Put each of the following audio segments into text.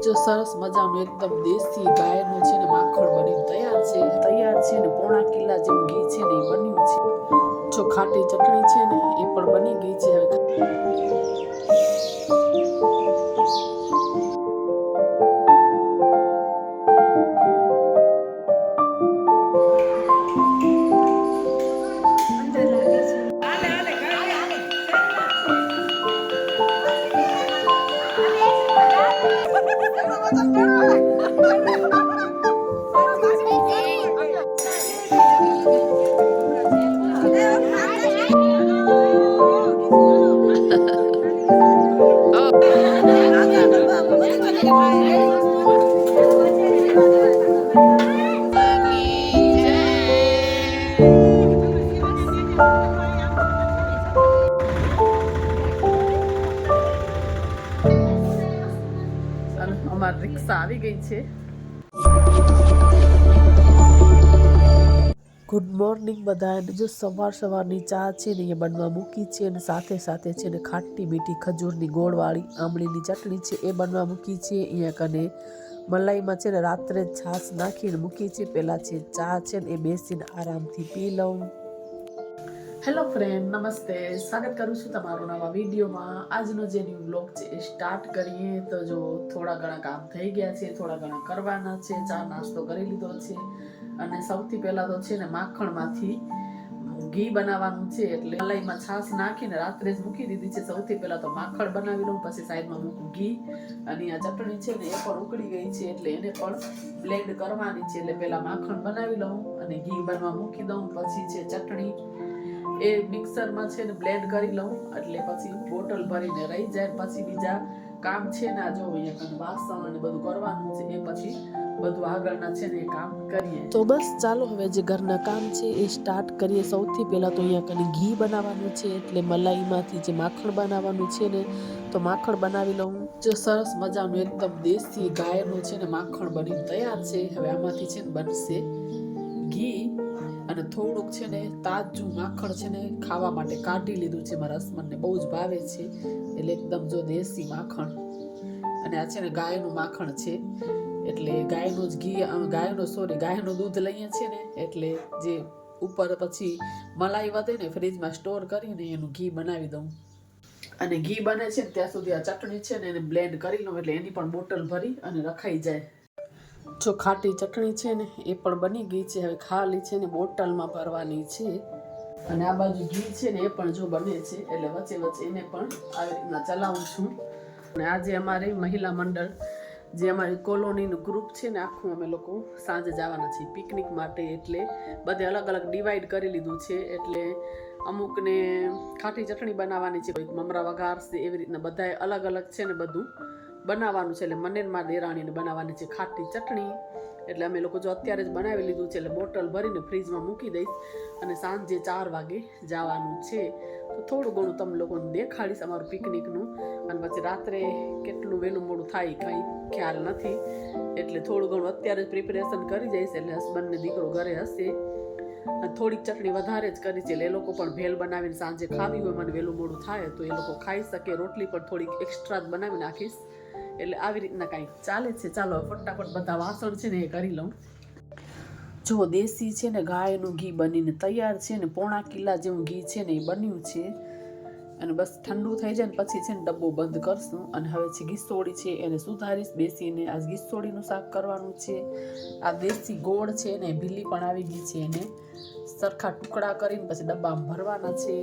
जो सरस मजाનું એકદમ દેશી ગાયનું છે ને માખણ બનીને તૈયાર છે ને પોણા કિલા જેવું ઘી છે ને એ બન્યું છે। જો ખાટી ચટણી છે ને એ પણ બની ગઈ છે। અમારી રિક્ષા આવી ગઈ છે। ગુડ મોર્નિંગ બધાને। જો સવારની ચા છે ને એ બનવા મૂકી છે અને સાથે સાથે છે ને ખાટી મીઠી ખજૂરની ગોળવાળી આંબલીની ચટણી છે એ બનવા મૂકી છે। અહીંયા કને મલાઈમાં છે ને રાત્રે છાશ નાખીને મૂકી છે। પહેલાં છે ચા છે ને એ બેસીને આરામથી પી લઉં। હેલો ફ્રેન્ડ, નમસ્તે, સ્વાગત કરું છું તમારું નવા વિડીયોમાં। આજનો જે ન્યૂ બ્લોગ છે એ સ્ટાર્ટ કરીએ। તો જો થોડા ઘણા કામ થઈ ગયા છે, થોડા ઘણા કરવાના છે। ચા નાસ્તો કરી લીધો છે અને સૌથી પહેલાં તો છે ને માખણમાંથી ઘી બનાવવાનું છે, એટલે મલાઈમાં છાશ નાખીને રાત્રે જ મૂકી દીધી છે। સૌથી પહેલાં તો માખણ બનાવી લઉં, પછી સાઈડમાં મૂકું ઘી અને આ ચટણી છે ને એ પણ ઉકળી ગઈ છે એટલે એને પણ બ્લેન્ડ કરવાની છે। એટલે પહેલાં માખણ બનાવી લઉં અને ઘી બનવા મૂકી દઉં, પછી છે ચટણી એ મિક્સરમાં છે ને બ્લેન્ડ કરી લઉં એટલે પછી બોટલ ભરીને રહી જાય। પછી બીજા કામ છે ને આ જો અહીંયા વાસણ અને બધું કરવાનું છે એ પછી બધું આગળના છે ને એ કામ કરીએ। તો બસ ચાલો હવે જે ઘરના કામ છે એ સ્ટાર્ટ કરીએ। સૌથી પહેલાં તો અહીંયા કને ઘી બનાવવાનું છે, એટલે મલાઈમાંથી જે માખણ બનાવવાનું છે ને તો માખણ બનાવી લઉં। જો સરસ મજાનું એકદમ દેશી ગાયનું છે ને માખણ બનીને તૈયાર છે। હવે આમાંથી છે ને બનશે ઘી અને થોડુંક છે ને તાજું માખણ છે ને ખાવા માટે કાઢી લીધું છે। મારા હસબન્ડને બહુ જ ભાવે છે એટલે એકદમ જો દેશી માખણ, અને આ છે ને ગાયનું માખણ છે એટલે ગાયનું જ ઘી ગાયનું દૂધ લઈએ છીએ ને એટલે જે ઉપર પછી મલાઈ વધે ને ફ્રીજમાં સ્ટોર કરીને એનું ઘી બનાવી દઉં। અને ઘી બને છે ને ત્યાં સુધી આ ચટણી છે ને એને બ્લેન્ડ કરી લઉં એટલે એની પણ બોટલ ભરી અને રખાઈ જાય। જો ખાટી ચટણી છે ને એ પણ બની ગઈ છે। હવે ખાલી છે ને બોટલમાં ભરવાની છે અને આ બાજુ ઘી છે ને એ પણ જો બને છે એટલે વચ્ચે વચ્ચે એને પણ આવી રીતના ચલાવું છું। અને આજે અમારી મહિલા મંડળ જે અમારી કોલોનીનું ગ્રુપ છે ને આખું અમે લોકો સાંજે જવાના છીએ પિકનિક માટે, એટલે બધે અલગ અલગ ડિવાઈડ કરી લીધું છે। એટલે અમુકને ખાટી ચટણી બનાવવાની છે, કોઈક મમરા વઘારશે, એવી રીતના બધાએ અલગ અલગ છે ને બધું બનાવવાનું છે। એટલે મને મારા દેરાણીને બનાવવાની છે ખાટી ચટણી, એટલે અમે લોકો જો અત્યારે જ બનાવી લીધું છે એટલે બોટલ ભરીને ફ્રીજમાં મૂકી દઈશ અને સાંજે 4 વાગે જવાનું છે। તો થોડું ઘણું તમે લોકોને દેખાડીશ અમારું પિકનિકનું, અને પછી રાત્રે કેટલું વહેલું મોડું થાય કંઈ ખ્યાલ નથી, એટલે થોડું ઘણું અત્યારે જ પ્રિપેરેશન કરી જઈશ। એટલે હસબન્ડને દીકરો ઘરે હશે, થોડીક ચટણી વધારે જ કરી છે એટલે એ લોકો પણ ભેલ બનાવીને સાંજે ખાવી હોય, મને વહેલું મોડું થાય તો એ લોકો ખાઈ શકે। રોટલી પણ થોડીક એક્સ્ટ્રા જ બનાવી નાખીશ, એટલે આવી રીતના કાંઈક ચાલે છે। ચાલો ફટાફટ બધા વાસણ છે ને એ કરી લઉં। જો દેશી છે ને ગાયનું ઘી બનીને તૈયાર છે ને પોણા કિલા જેવું ઘી છે ને એ બન્યું છે, અને બસ ઠંડુ થઈ જાય ને પછી છે ને ડબ્બો બંધ કરશું। અને હવે છે ગીસોડી છે એને સુધારીશ બેસીને। આજ ગીસોડીનું શાક કરવાનું છે। આ દેશી ગોળ છે ને ભીલી પણ આવી ગઈ છે, એને સરખા ટુકડા કરીને પછી ડબ્બામાં ભરવાના છે।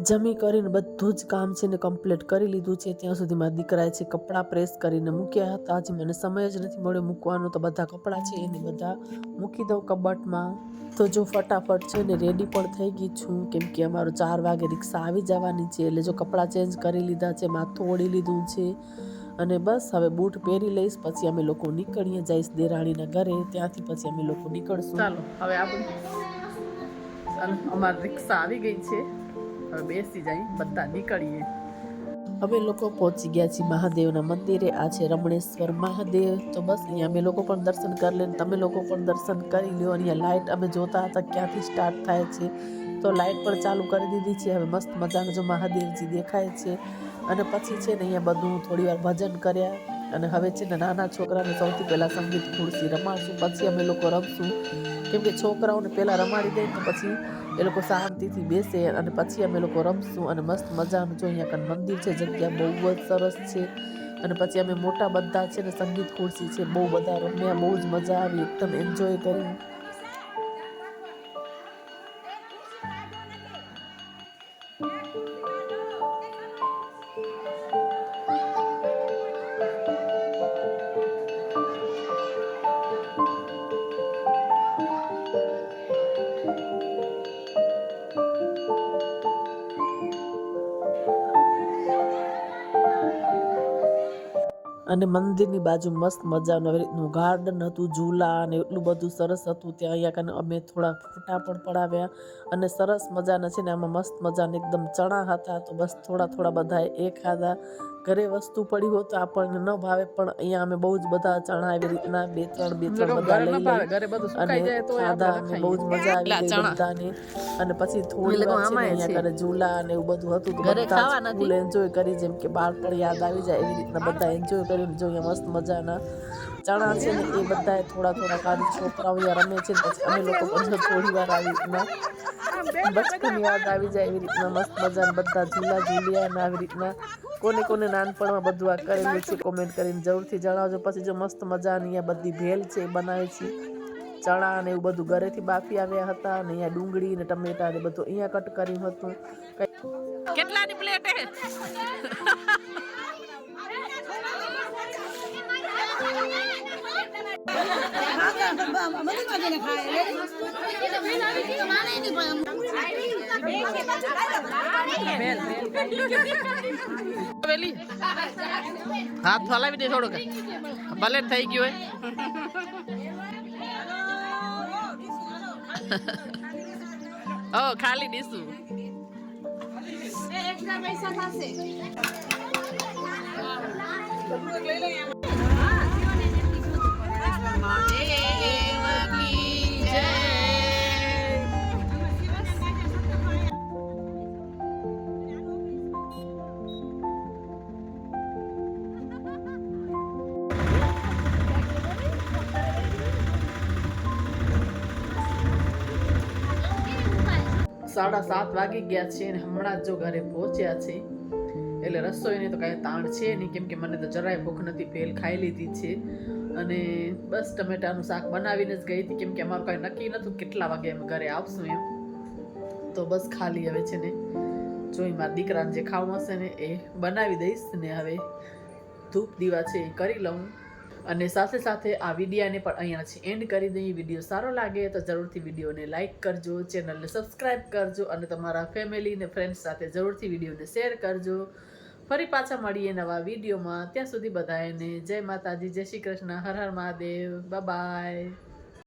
જમી કરીને બધું જ કામ છે ને કમ્પ્લીટ કરી લીધું છે। ત્યાં સુધી મારા દીકરાએ છે કપડાં પ્રેસ કરીને મૂક્યા હતા, આજે મને સમય જ નથી મળ્યો મૂકવાનો, તો બધા કપડાં છે એને બધા મૂકી દઉં કબાટમાં। તો જો ફટાફટ છે ને રેડી પણ થઈ ગઈ છું, કેમ કે અમારું 4 વાગે રિક્ષા આવી જવાની છે। એટલે જો કપડાં ચેન્જ કરી લીધા છે, માથું ઓળી લીધું છે, અને બસ હવે બૂટ પહેરી લઈશ, પછી અમે લોકો નીકળીએ, જઈશ દેરાણીના ઘરે, ત્યાંથી પછી અમે લોકો નીકળશું। ચાલો હવે અમારી રિક્ષા આવી ગઈ છે, હવે બેસી જાય બધા નીકળીએ। અમે લોકો પહોંચી ગયા છીએ મહાદેવના મંદિરે। આ છે રમણેશ્વર મહાદેવ। તો બસ અહીંયા અમે લોકો પણ દર્શન કરી લઈને તમે લોકો પણ દર્શન કરી લ્યો। અહીંયા લાઇટ અમે જોતા હતા ક્યાંથી સ્ટાર્ટ થાય છે, તો લાઇટ પણ ચાલુ કરી દીધી છે। હવે મસ્ત મજાના જો મહાદેવજી દેખાય છે, અને પછી છે ને અહીંયા બધું થોડી વાર ભજન કર્યા અને હવે છે ને નાના છોકરાને સૌથી પહેલાં સંગીત ખુરશી રમાડશું, પછી અમે લોકો રમશું. કેમ કે છોકરાઓને પહેલાં રમાડી દઈએ તો પછી એ લોકો શાંતિથી બેસે અને પછી અમે લોકો રમશું. અને મસ્ત મજાનું જો અહીંયા કાન મંદિર છે, જગ્યા બહુ જ સરસ છે. અને પછી અમે મોટા બધા છે ને સંગીત ખુરશી છે, બહુ બધા રમ્યા, બહુ જ મજા આવી, એકદમ એન્જોય કરી. અને મંદિરની બાજુ મસ્ત મજાનું આવી રીતનું ગાર્ડન હતું, ઝૂલા અને એટલું બધું સરસ હતું. ત્યાં અહીંયા કને અમે થોડા ફોટા પણ પડાવ્યા અને સરસ મજાના છે ને આમાં મસ્ત મજાના એકદમ ચણા હતા, તો બસ થોડા થોડા બધાએ એ ખાધા. ઘરે વસ્તુ પડી હોય તો આપણને ન ભાવે, પણ અહીંયા અમે બહુ જ બધા ચણા એવી રીતના બે ત્રણ બધા લઈ લઈ અને ખાધા અને બહુ જ મજા આવી ગઈ બધાને. અને પછી થોડી વાર છે ને અહીંયા કરે ઝૂલા અને એવું બધું હતું, તો બધા ફૂલ એન્જોય કરી, જેમ કે બાળપણ યાદ આવી જાય એવી રીતના બધા એન્જોય કરીને જો અહીંયા મસ્ત મજાના ચણા છે ને એ બધાએ થોડા થોડા કાઢી. છોકરાઓ અહીંયા રમે છે, પછી અમે લોકો પણ થોડી વાર આવી રીતના બચપન યાદ આવી જાય એવી રીતના મસ્ત મજાના બધા ઝૂલા ઝૂલ્યા. અને આવી રીતના કોને કોને નાનપણમાં બધું આ કરેલું છે કોમેન્ટ કરીને જરૂરથી જણાવજો. પછી જો મસ્ત મજાની અહીંયા બધી ભેલ છે એ બનાવે છે, ચણા ને એવું બધું ઘરેથી બાફી આવ્યા હતા. અને અહીંયા ડુંગળી ને ટમેટા ને બધું અહીંયા કટ કર્યું હતું. કેટલાની પ્લેટ હે? હાથ હલાવી દે થોડુંક, ભલે થઈ ગયું હોય. ખાલી દીશું. સાડા 7 વાગી ગયા છે અને હમણાં જો ઘરે પહોંચ્યા છે. એટલે રસોઈની તો કાંઈ તાણ છે નહીં, કેમ કે મને તો જરાય ભૂખ નથી, ભેલ ખાઈ લીધી છે. અને બસ ટમેટાનું શાક બનાવીને જ ગઈ હતી, કેમ કે અમારું કાંઈ નક્કી નહોતું કેટલા વાગે અમે ઘરે આવશું એમ. તો બસ ખાલી હવે છે ને જોઈ મારા દીકરાને જે ખાવું હશે ને એ બનાવી દઈશ ને હવે ધૂપ દીવા છે એ કરી લઉં. અને સાથે સાથે આ વિડીયાને પણ અહીંયાથી એન્ડ કરી દઈએ. વિડીયો સારો લાગે તો જરૂરથી વિડીયોને લાઇક કરજો, ચેનલને સબસ્ક્રાઈબ કરજો અને તમારા ફેમિલી ને ફ્રેન્ડ્સ સાથે જરૂરથી વિડીયોને શેર કરજો. ફરી પાછા મળીએ નવા વિડીયોમાં. ત્યાં સુધી બધાને જય માતાજી, જય શ્રી કૃષ્ણ, હર હર મહાદેવ, બાય બાય.